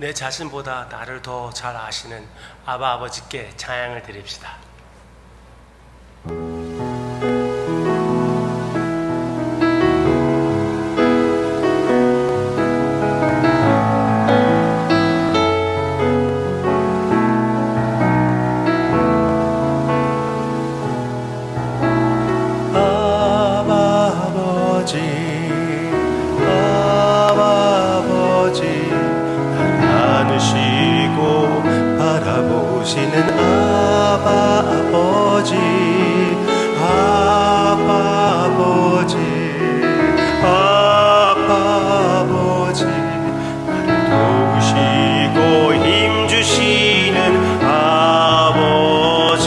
내 자신보다 나를 더 잘 아시는 아바 아버지께 찬양을 드립시다. 바라보시는 아바 아버지, 아바 아버지, 아바 아버지, 나를 도우시고 힘주시는 아버지,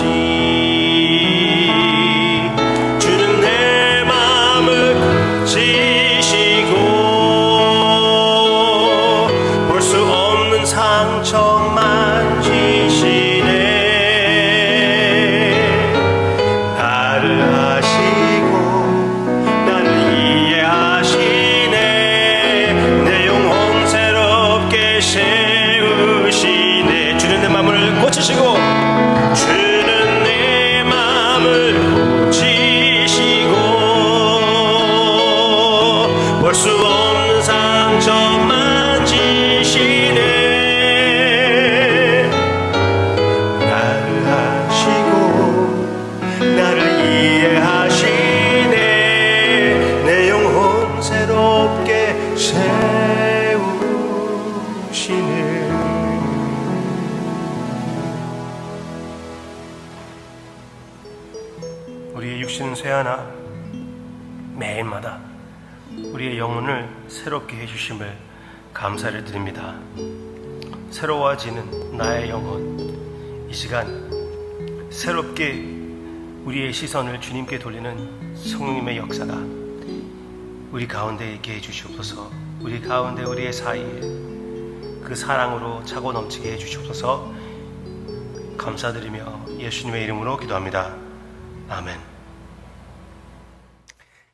주는 내 마음을 지시고 볼 수 없는 상처만 주는 내 마음을 고치시고 볼 수 없는 상처 만지시네. 나를 아시고 나를 이해하시네. 내 영혼 새롭게 세우시네. 우리의 육신은 쇠하나 매일마다 우리의 영혼을 새롭게 해주심을 감사를 드립니다. 새로워지는 나의 영혼, 이 시간 새롭게 우리의 시선을 주님께 돌리는 성령님의 역사가 우리 가운데 있게 해주시옵소서. 우리 가운데 우리의 사이에 그 사랑으로 차고 넘치게 해주시옵소서. 감사드리며 예수님의 이름으로 기도합니다. 아멘.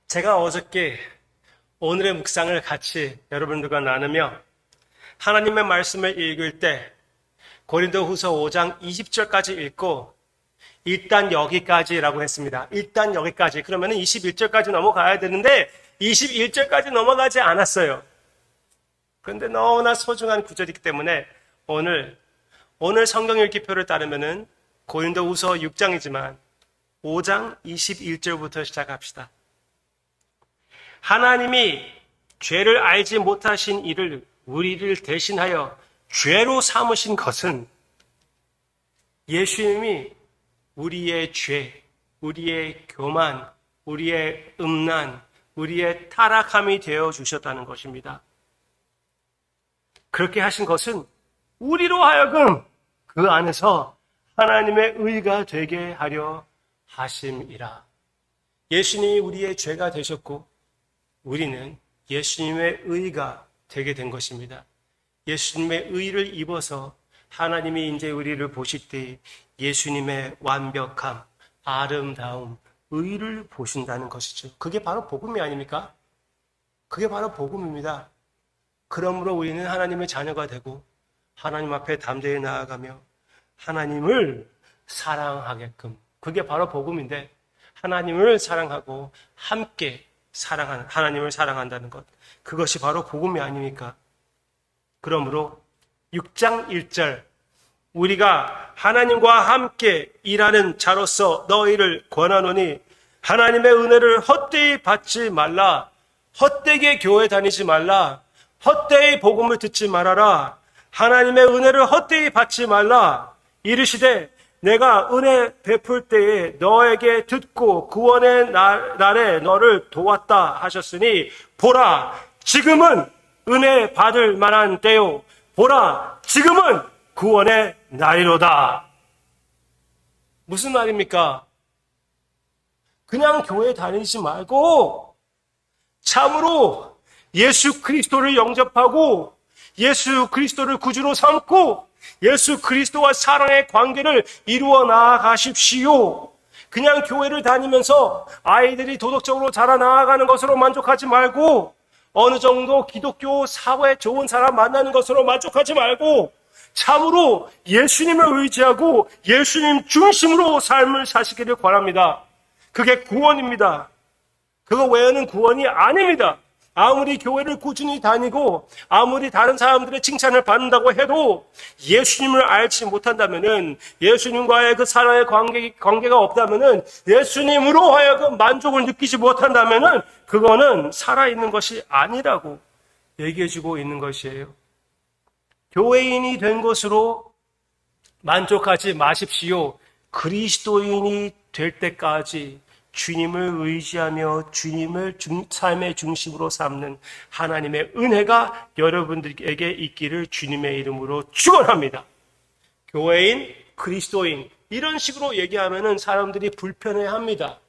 제가 어저께 오늘의 묵상을 같이 여러분들과 나누며 하나님의 말씀을 읽을 때 고린도후서 5장 20절까지 읽고 일단 여기까지라고 했습니다. 일단 여기까지. 그러면 21절까지 넘어가야 되는데 21절까지 넘어가지 않았어요. 그런데 너무나 소중한 구절이기 때문에 오늘 성경 읽기표를 따르면 고린도후서 6장이지만 5장 21절부터 시작합시다. 하나님이 죄를 알지 못하신 이를 우리를 대신하여 죄로 삼으신 것은 예수님이 우리의 죄, 우리의 교만, 우리의 음란, 우리의 타락함이 되어 주셨다는 것입니다. 그렇게 하신 것은 우리로 하여금 그 안에서 하나님의 의가 되게 하려 하심이라. 예수님이 우리의 죄가 되셨고 우리는 예수님의 의가 되게 된 것입니다. 예수님의 의를 입어서 하나님이 이제 우리를 보실 때 예수님의 완벽함, 아름다움, 의를 보신다는 것이죠. 그게 바로 복음이 아닙니까? 그게 바로 복음입니다. 그러므로 우리는 하나님의 자녀가 되고 하나님 앞에 담대히 나아가며 하나님을 사랑하게끔, 그게 바로 복음인데 하나님을 사랑하고 함께 하나님을 사랑한다는 것, 그것이 바로 복음이 아닙니까? 그러므로 6장 1절, 우리가 하나님과 함께 일하는 자로서 너희를 권하노니 하나님의 은혜를 헛되이 받지 말라. 헛되게 교회 다니지 말라. 헛되이 복음을 듣지 말아라. 하나님의 은혜를 헛되이 받지 말라. 이르시되 내가 은혜 베풀 때에 너에게 듣고 구원의 날에 너를 도왔다 하셨으니 보라, 지금은 은혜 받을 만한 때요. 보라, 지금은 구원의 날이로다. 무슨 말입니까? 그냥 교회 다니지 말고 참으로 예수 그리스도를 영접하고 예수 그리스도를 구주로 삼고 예수 그리스도와 사랑의 관계를 이루어 나아가십시오. 그냥 교회를 다니면서 아이들이 도덕적으로 자라나가는 것으로 만족하지 말고 어느 정도 기독교 사회에 좋은 사람 만나는 것으로 만족하지 말고 참으로 예수님을 의지하고 예수님 중심으로 삶을 사시기를 바랍니다. 그게 구원입니다. 그거 외에는 구원이 아닙니다. 아무리 교회를 꾸준히 다니고 아무리 다른 사람들의 칭찬을 받는다고 해도 예수님을 알지 못한다면은, 예수님과의 그 사랑의 관계가 없다면은, 예수님으로 하여금 만족을 느끼지 못한다면은 그거는 살아있는 것이 아니라고 얘기해주고 있는 것이에요. 교회인이 된 것으로 만족하지 마십시오. 그리스도인이 될 때까지 주님을 의지하며 주님을 삶의 중심으로 삼는 하나님의 은혜가 여러분들에게 있기를 주님의 이름으로 축원합니다. 교회인, 그리스도인 이런 식으로 얘기하면은 사람들이 불편해합니다.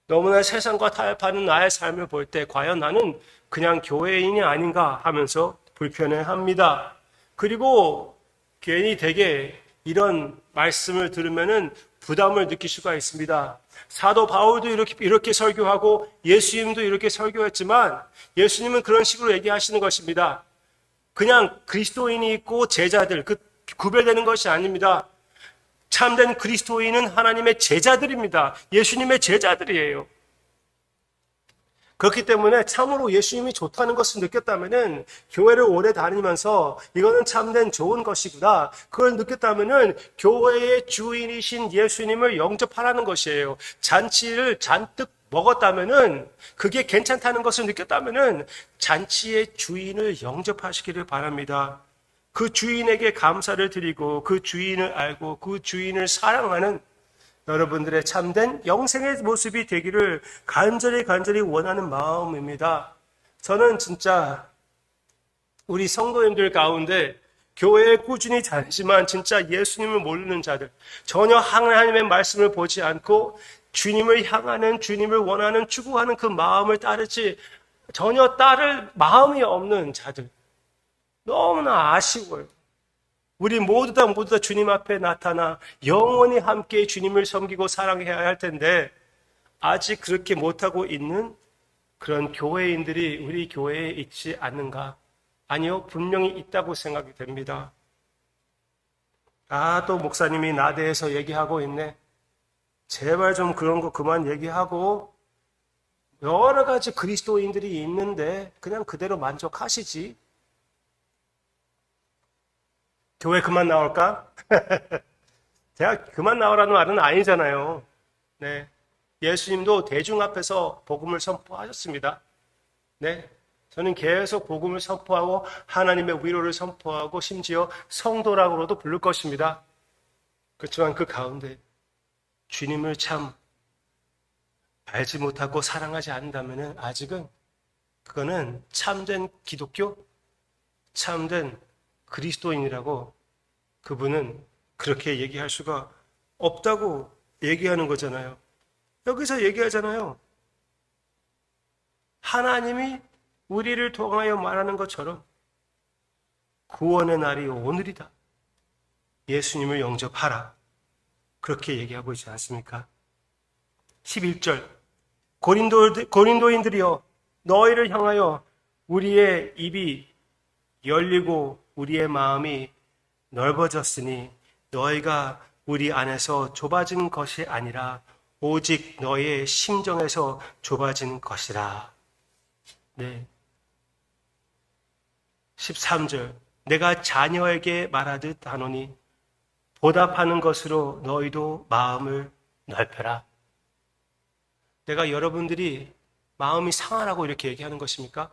너무나 세상과 타협하는 나의 삶을 볼 때 과연 나는 그냥 교회인이 아닌가 하면서 불편해합니다. 그리고 괜히 되게 이런 말씀을 들으면은 부담을 느낄 수가 있습니다. 사도 바울도 이렇게 설교하고 예수님도 이렇게 설교했지만 예수님은 그런 식으로 얘기하시는 것입니다. 그냥 그리스도인이 있고 제자들, 그 구별되는 것이 아닙니다. 참된 그리스도인은 하나님의 제자들입니다. 예수님의 제자들이에요. 그렇기 때문에 참으로 예수님이 좋다는 것을 느꼈다면은, 교회를 오래 다니면서 이거는 참된 좋은 것이구나, 그걸 느꼈다면은 교회의 주인이신 예수님을 영접하라는 것이에요. 잔치를 잔뜩 먹었다면은, 그게 괜찮다는 것을 느꼈다면은 잔치의 주인을 영접하시기를 바랍니다. 그 주인에게 감사를 드리고 그 주인을 알고 그 주인을 사랑하는 여러분들의 참된 영생의 모습이 되기를 간절히 원하는 마음입니다. 저는 진짜 우리 성도님들 가운데 교회에 꾸준히 다니지만 진짜 예수님을 모르는 자들, 전혀 하나님의 말씀을 보지 않고 주님을 향하는, 주님을 원하는, 추구하는 그 마음을 따르지 전혀 따를 마음이 없는 자들, 너무나 아쉬워요. 우리 모두 다 주님 앞에 나타나 영원히 함께 주님을 섬기고 사랑해야 할 텐데 아직 그렇게 못하고 있는 그런 교회인들이 우리 교회에 있지 않는가? 아니요, 분명히 있다고 생각이 됩니다. 또 목사님이 나 대해서 얘기하고 있네. 제발 좀 그런 거 그만 얘기하고, 여러 가지 그리스도인들이 있는데 그냥 그대로 만족하시지. 교회 그만 나올까? 제가 그만 나오라는 말은 아니잖아요. 네. 예수님도 대중 앞에서 복음을 선포하셨습니다. 네. 저는 계속 복음을 선포하고 하나님의 위로를 선포하고 심지어 성도라고도 부를 것입니다. 그렇지만 그 가운데 주님을 참 알지 못하고 사랑하지 않는다면 아직은 그거는 참된 기독교, 참된 그리스도인이라고 그분은 그렇게 얘기할 수가 없다고 얘기하는 거잖아요. 여기서 얘기하잖아요. 하나님이 우리를 통하여 말하는 것처럼 구원의 날이 오늘이다. 예수님을 영접하라. 그렇게 얘기하고 있지 않습니까? 11절 고린도인들이여, 너희를 향하여 우리의 입이 열리고 우리의 마음이 넓어졌으니 너희가 우리 안에서 좁아진 것이 아니라 오직 너희의 심정에서 좁아진 것이라. 네. 13절 내가 자녀에게 말하듯 하노니 보답하는 것으로 너희도 마음을 넓혀라. 내가 여러분들이 마음이 상하라고 이렇게 얘기하는 것입니까?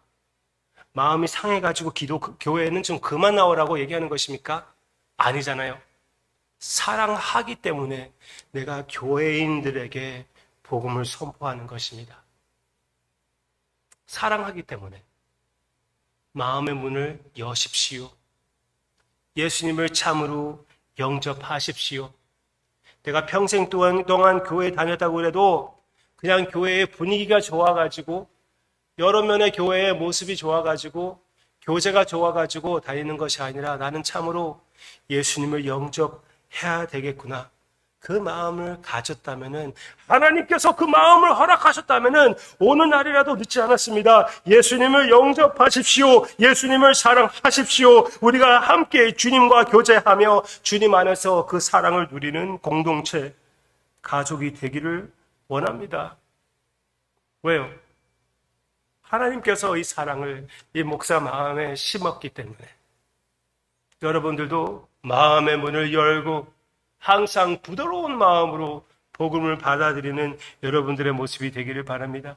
마음이 상해가지고 교회에는 좀 그만 나오라고 얘기하는 것입니까? 아니잖아요. 사랑하기 때문에 내가 교회인들에게 복음을 선포하는 것입니다. 사랑하기 때문에 마음의 문을 여십시오. 예수님을 참으로 영접하십시오. 내가 평생 동안 교회에 다녔다고 해도 그냥 교회의 분위기가 좋아가지고 여러 면의 교회의 모습이 좋아가지고 교제가 좋아가지고 다니는 것이 아니라 나는 참으로 예수님을 영접해야 되겠구나. 그 마음을 가졌다면은, 하나님께서 그 마음을 허락하셨다면은 어느 날이라도 늦지 않았습니다. 예수님을 영접하십시오. 예수님을 사랑하십시오. 우리가 함께 주님과 교제하며 주님 안에서 그 사랑을 누리는 공동체, 가족이 되기를 원합니다. 왜요? 하나님께서 이 사랑을 이 목사 마음에 심었기 때문에 여러분들도 마음의 문을 열고 항상 부드러운 마음으로 복음을 받아들이는 여러분들의 모습이 되기를 바랍니다.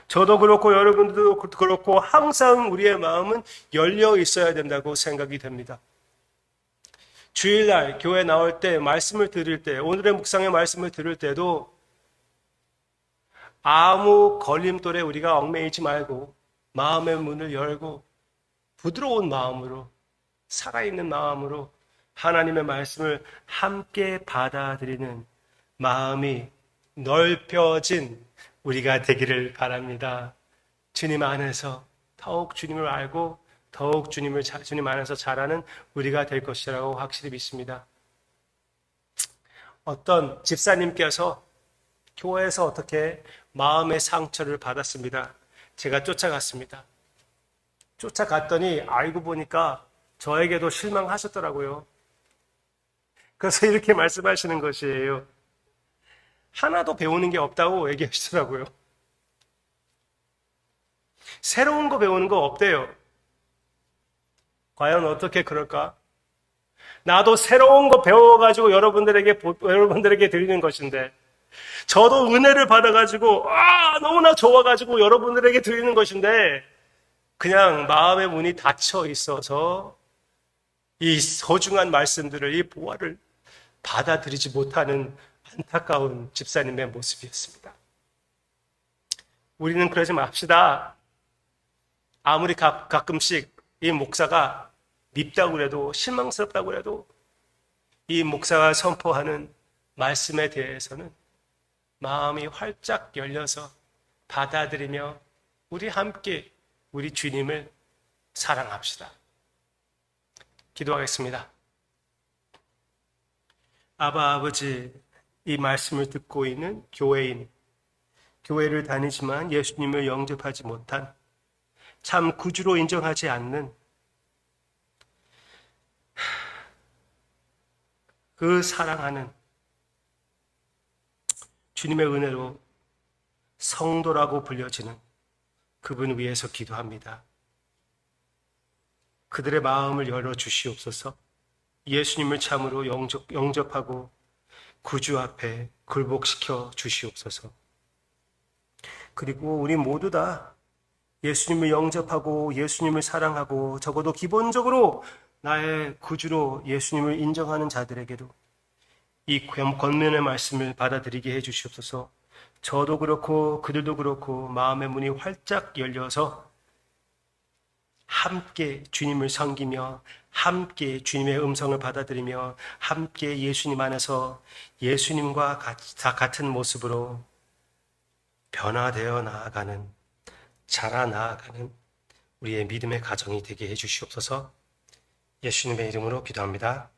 저도 그렇고 여러분들도 그렇고 항상 우리의 마음은 열려 있어야 된다고 생각이 됩니다. 주일날 교회 나올 때 말씀을 들을 때, 오늘의 묵상의 말씀을 들을 때도 아무 걸림돌에 우리가 얽매이지 말고 마음의 문을 열고 부드러운 마음으로, 살아있는 마음으로 하나님의 말씀을 함께 받아들이는 마음이 넓혀진 우리가 되기를 바랍니다. 주님 안에서 더욱 주님을 알고 더욱 주님 안에서 자라는 우리가 될 것이라고 확실히 믿습니다. 어떤 집사님께서 교회에서 어떻게 마음의 상처를 받았습니다. 제가 쫓아갔습니다. 쫓아갔더니 알고 보니까 저에게도 실망하셨더라고요. 그래서 이렇게 말씀하시는 것이에요. 하나도 배우는 게 없다고 얘기하시더라고요. 새로운 거 배우는 거 없대요. 과연 어떻게 그럴까? 나도 새로운 거 배워가지고 여러분들에게 드리는 것인데, 저도 은혜를 받아가지고 너무나 좋아가지고 여러분들에게 드리는 것인데, 그냥 마음의 문이 닫혀 있어서 이 소중한 말씀들을, 이 보화를 받아들이지 못하는 안타까운 집사님의 모습이었습니다. 우리는 그러지 맙시다. 아무리 가끔씩 이 목사가 밉다고 해도, 실망스럽다고 해도 이 목사가 선포하는 말씀에 대해서는 마음이 활짝 열려서 받아들이며 우리 함께 우리 주님을 사랑합시다. 기도하겠습니다. 아바 아버지, 이 말씀을 듣고 있는 교회인, 교회를 다니지만 예수님을 영접하지 못한, 참 구주로 인정하지 않는 그 사랑하는 주님의 은혜로 성도라고 불려지는 그분 위해서 기도합니다. 그들의 마음을 열어주시옵소서. 예수님을 참으로 영접하고 구주 앞에 굴복시켜 주시옵소서. 그리고 우리 모두 다 예수님을 영접하고 예수님을 사랑하고 적어도 기본적으로 나의 구주로 예수님을 인정하는 자들에게도 이 권면의 말씀을 받아들이게 해주시옵소서. 저도 그렇고 그들도 그렇고 마음의 문이 활짝 열려서 함께 주님을 섬기며 함께 주님의 음성을 받아들이며 함께 예수님 안에서 예수님과 같은 모습으로 변화되어 나아가는, 자라나아가는 우리의 믿음의 가정이 되게 해주시옵소서. 예수님의 이름으로 기도합니다.